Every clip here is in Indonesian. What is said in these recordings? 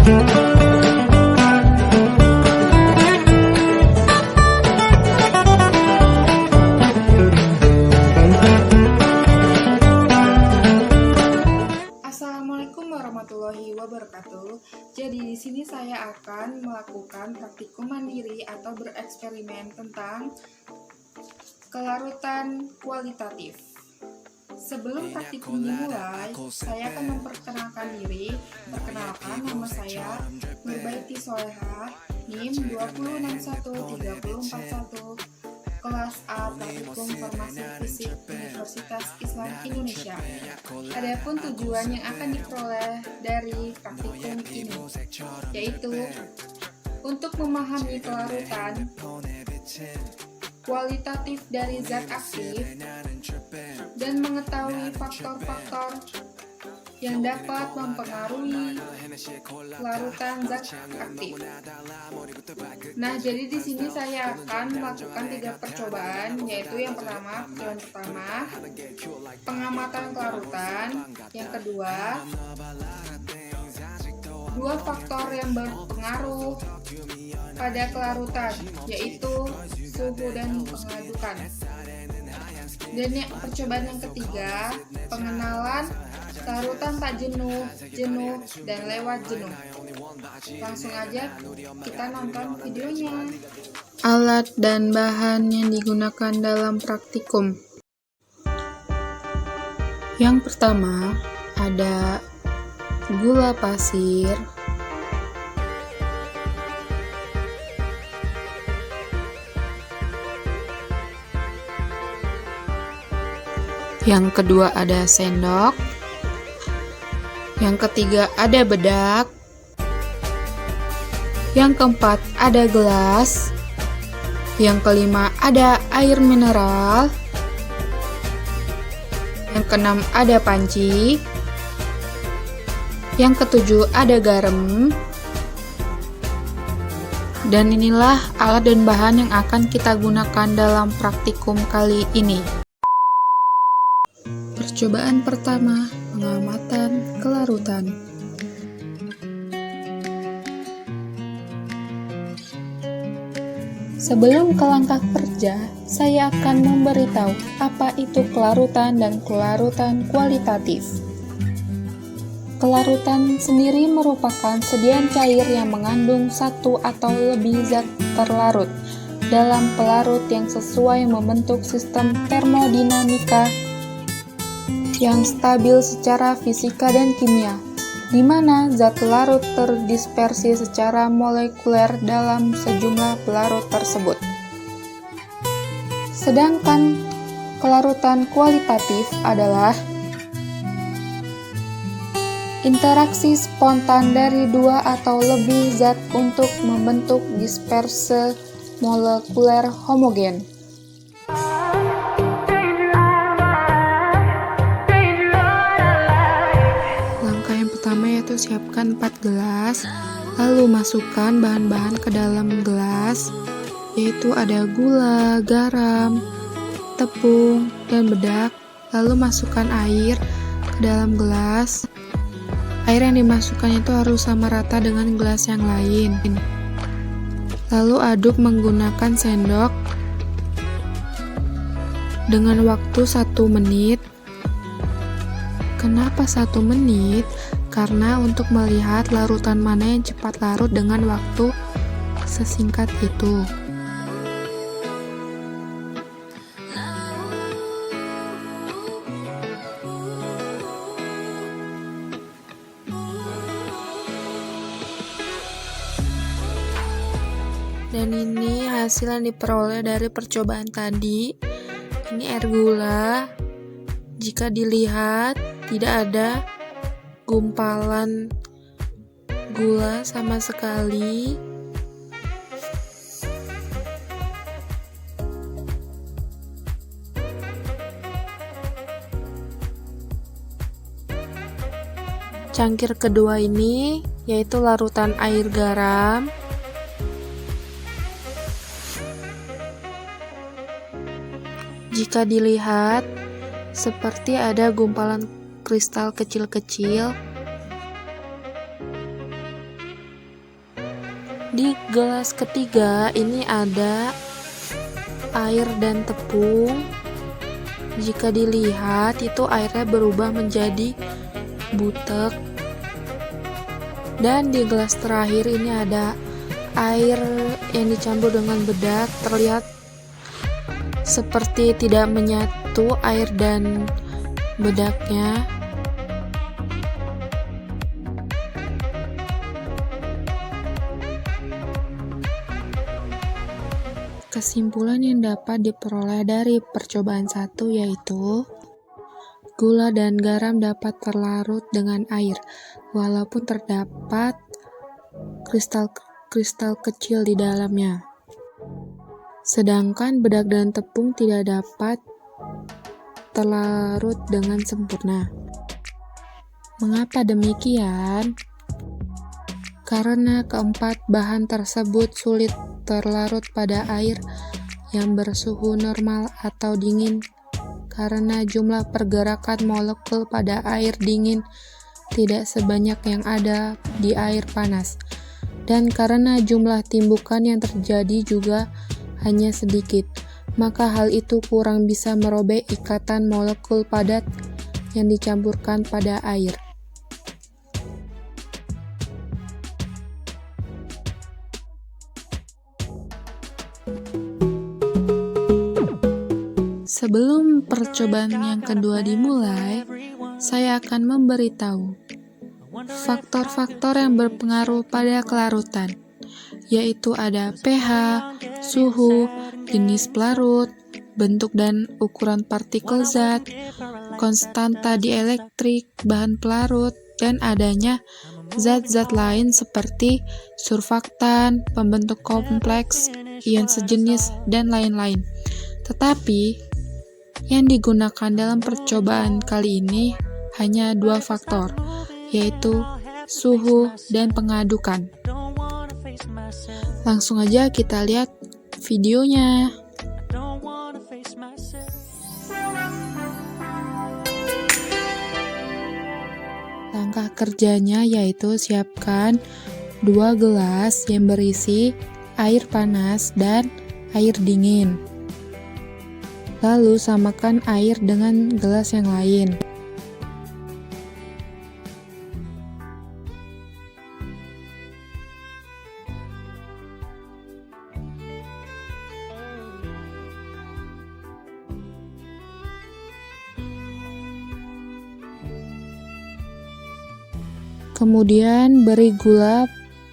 Assalamualaikum warahmatullahi wabarakatuh. Jadi di sini saya akan melakukan praktikum mandiri atau bereksperimen tentang kelarutan kualitatif. Sebelum praktikum dimulai, saya akan memperkenalkan diri. Perkenalkan, nama saya Nurbaiti Soleha, NIM 2061341, kelas A Praktikum Farmasi Fisik Universitas Islam Indonesia. Adapun tujuan yang akan diperoleh dari praktikum ini, yaitu untuk memahami kelarutan kualitatif dari zat aktif dan mengetahui faktor-faktor yang dapat mempengaruhi kelarutan zat aktif. Nah, jadi di sini saya akan melakukan 3 percobaan, yaitu yang pertama, pengamatan kelarutan, yang kedua, 2 faktor yang berpengaruh pada kelarutan, yaitu suhu dan pengadukan. Dan percobaan yang ketiga, pengenalan kelarutan tak jenuh, dan lewat jenuh. Langsung aja kita nonton videonya. Alat dan bahan yang digunakan dalam praktikum. Yang pertama, ada gula pasir, yang kedua ada sendok, yang ketiga ada bedak, yang keempat ada gelas, yang kelima ada air mineral, yang keenam ada panci, yang ketujuh ada garam. Dan inilah alat dan bahan yang akan kita gunakan dalam praktikum kali ini. Percobaan pertama, pengamatan kelarutan. Sebelum ke langkah kerja, saya akan memberitahu apa itu kelarutan dan kelarutan kualitatif. Kelarutan sendiri merupakan sediaan cair yang mengandung satu atau lebih zat terlarut dalam pelarut yang sesuai membentuk sistem termodinamika yang stabil secara fisika dan kimia, di mana zat larut terdispersi secara molekuler dalam sejumlah pelarut tersebut. Sedangkan kelarutan kualitatif adalah interaksi spontan dari 2 atau lebih zat untuk membentuk disperse molekuler homogen. Yaitu siapkan 4 gelas, lalu masukkan bahan-bahan ke dalam gelas, yaitu ada gula, garam, tepung, dan bedak. Lalu masukkan air ke dalam gelas. Air yang dimasukkan itu harus sama rata dengan gelas yang lain. Lalu aduk menggunakan sendok dengan waktu 1 menit. Kenapa 1 menit? Karena untuk melihat larutan mana yang cepat larut dengan waktu sesingkat itu. Dan ini hasil yang diperoleh dari percobaan tadi. Ini air gula. Jika dilihat, tidak ada gumpalan gula sama sekali. Cangkir kedua ini yaitu larutan air garam. Jika dilihat, seperti ada gumpalan kristal kecil-kecil. Di gelas ketiga ini ada air dan tepung. Jika dilihat itu airnya berubah menjadi butek. Dan di gelas terakhir ini ada air yang dicampur dengan bedak. Terlihat seperti tidak menyatu air dan bedaknya. Kesimpulan yang dapat diperoleh dari percobaan 1 yaitu gula dan garam dapat terlarut dengan air walaupun terdapat kristal kecil di dalamnya. Sedangkan bedak dan tepung tidak dapat terlarut dengan sempurna. Mengapa demikian? Karena keempat bahan tersebut sulit terlarut pada air yang bersuhu normal atau dingin karena jumlah pergerakan molekul pada air dingin tidak sebanyak yang ada di air panas, dan karena jumlah timbukan yang terjadi juga hanya sedikit, maka hal itu kurang bisa merobek ikatan molekul padat yang dicampurkan pada air. Sebelum percobaan yang kedua dimulai, saya akan memberitahu faktor-faktor yang berpengaruh pada kelarutan, yaitu ada pH, suhu, jenis pelarut, bentuk dan ukuran partikel zat, konstanta dielektrik bahan pelarut, dan adanya zat-zat lain seperti surfaktan, pembentuk kompleks, ion sejenis, dan lain-lain. Tetapi yang digunakan dalam percobaan kali ini hanya 2 faktor, yaitu suhu dan pengadukan. Langsung aja kita lihat videonya. Langkah kerjanya yaitu siapkan 2 gelas yang berisi air panas dan air dingin. Lalu samakan air dengan gelas yang lain. Kemudian beri gula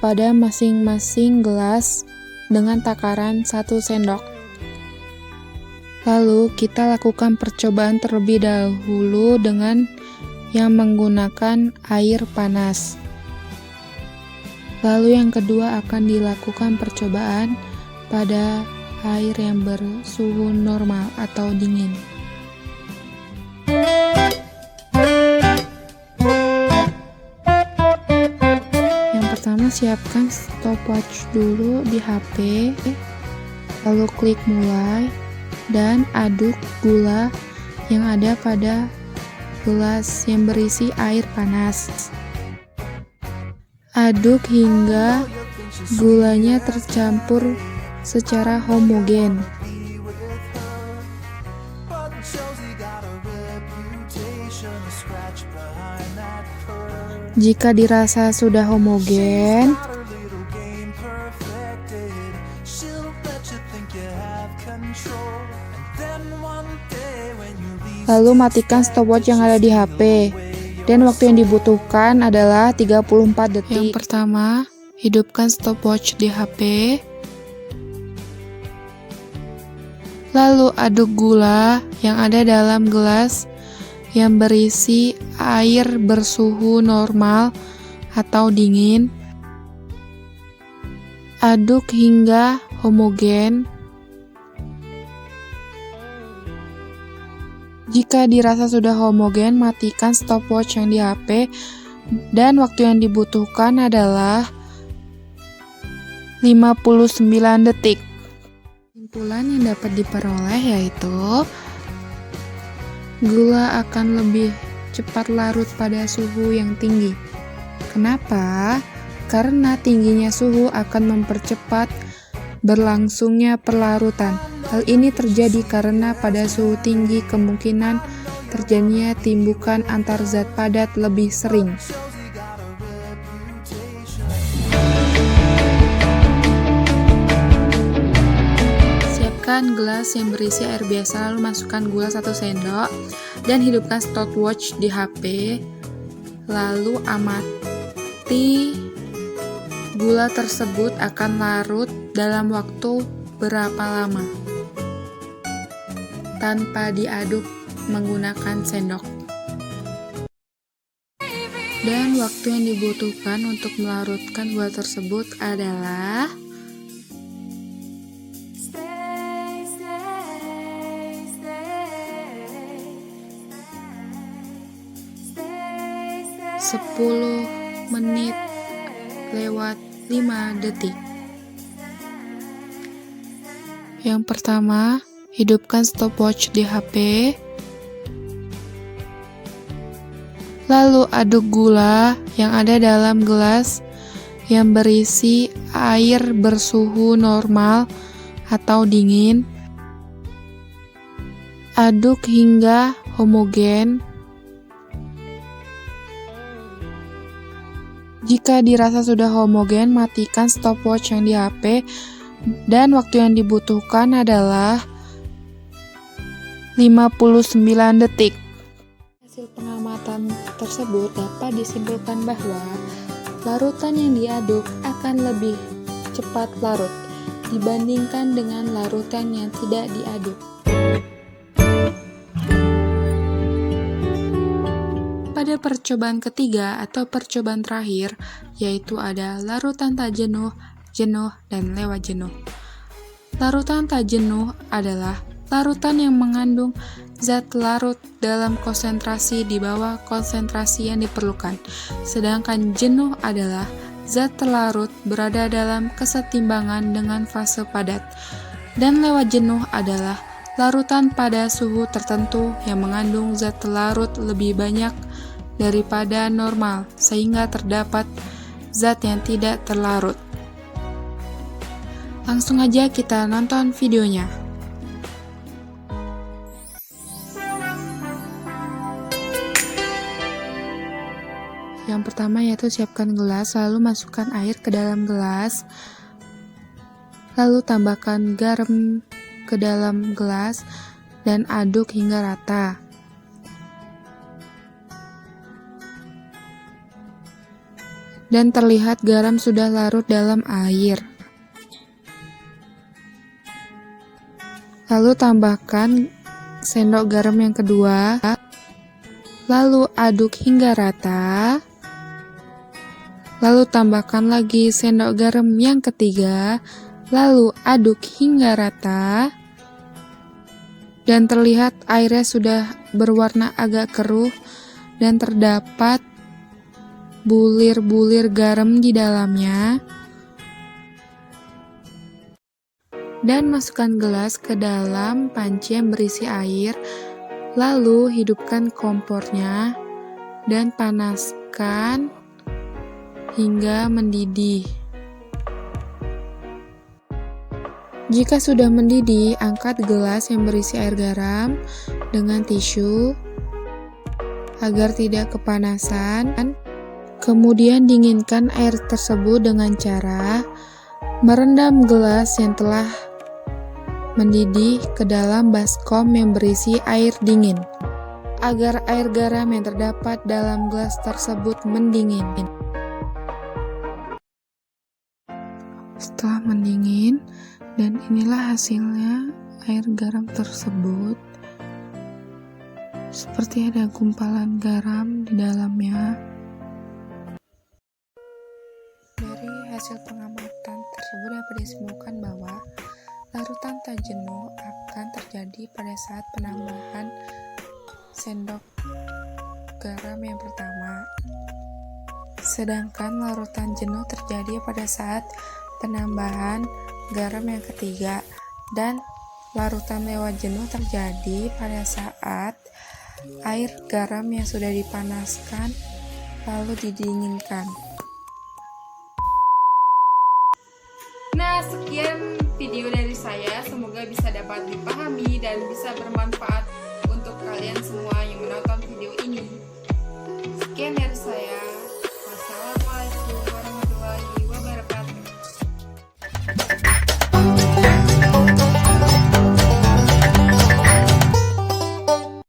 pada masing-masing gelas dengan takaran 1 sendok. Lalu kita lakukan percobaan terlebih dahulu dengan yang menggunakan air panas. Lalu yang kedua akan dilakukan percobaan pada air yang bersuhu normal atau dingin. Yang pertama siapkan stopwatch dulu di HP, lalu klik mulai. Dan aduk gula yang ada pada gelas yang berisi air panas. Aduk hingga gulanya tercampur secara homogen. Jika dirasa sudah homogen, lalu matikan stopwatch yang ada di HP, dan waktu yang dibutuhkan adalah 34 detik. Yang pertama, hidupkan stopwatch di HP, lalu aduk gula yang ada dalam gelas yang berisi air bersuhu normal atau dingin. Aduk hingga homogen. Jika dirasa sudah homogen, matikan stopwatch yang di HP, dan waktu yang dibutuhkan adalah 59 detik. Kesimpulan yang dapat diperoleh yaitu gula akan lebih cepat larut pada suhu yang tinggi. Kenapa? karena tingginya suhu akan mempercepat berlangsungnya perlarutan. Hal ini terjadi karena pada suhu tinggi kemungkinan terjadinya timbukan antar zat padat lebih sering. Siapkan gelas yang berisi air biasa, lalu masukkan gula 1 sendok dan hidupkan stopwatch di HP. Lalu amati gula tersebut akan larut dalam waktu berapa lama tanpa diaduk menggunakan sendok. Dan waktu yang dibutuhkan untuk melarutkan gula tersebut adalah 10 menit lewat 5 detik. Yang pertama, hidupkan stopwatch di HP. Lalu aduk gula yang ada dalam gelas yang berisi air bersuhu normal atau dingin. Aduk hingga homogen. Jika dirasa sudah homogen, matikan stopwatch yang di HP dan waktu yang dibutuhkan adalah 59 detik. Hasil pengamatan tersebut dapat disimpulkan bahwa larutan yang diaduk akan lebih cepat larut dibandingkan dengan larutan yang tidak diaduk. Pada percobaan ketiga atau percobaan terakhir, yaitu ada larutan tak jenuh, jenuh, dan lewat jenuh. Larutan tak jenuh adalah larutan yang mengandung zat larut dalam konsentrasi di bawah konsentrasi yang diperlukan. Sedangkan jenuh adalah zat terlarut berada dalam kesetimbangan dengan fase padat. Dan lewat jenuh adalah larutan pada suhu tertentu yang mengandung zat terlarut lebih banyak daripada normal, sehingga terdapat zat yang tidak terlarut. Langsung aja kita nonton videonya. Yang pertama yaitu siapkan gelas, lalu masukkan air ke dalam gelas, lalu tambahkan garam ke dalam gelas dan aduk hingga rata. Dan terlihat garam sudah larut dalam air. Lalu tambahkan sendok garam yang kedua, lalu aduk hingga rata. Lalu tambahkan lagi sendok garam yang ketiga, lalu aduk hingga rata. Dan terlihat airnya sudah berwarna agak keruh dan terdapat bulir-bulir garam di dalamnya. Dan masukkan gelas ke dalam panci yang berisi air, lalu hidupkan kompornya dan panaskan hingga mendidih. Jika sudah mendidih, angkat gelas yang berisi air garam dengan tisu agar tidak kepanasan. Kemudian dinginkan air tersebut dengan cara merendam gelas yang telah mendidih ke dalam baskom yang berisi air dingin, agar air garam yang terdapat dalam gelas tersebut mendingin. Setelah mendingin, dan inilah hasilnya air garam tersebut. Seperti ada gumpalan garam di dalamnya. Dari hasil pengamatan tersebut dapat disimpulkan bahwa larutan tak jenuh akan terjadi pada saat penambahan sendok garam yang pertama. Sedangkan larutan jenuh terjadi pada saat penambahan garam yang ketiga. Dan larutan lewat jenuh terjadi pada saat air garam yang sudah dipanaskan lalu didinginkan. semoga bisa dapat dipahami dan bisa bermanfaat untuk kalian semua yang menonton video ini. Sekian dari saya.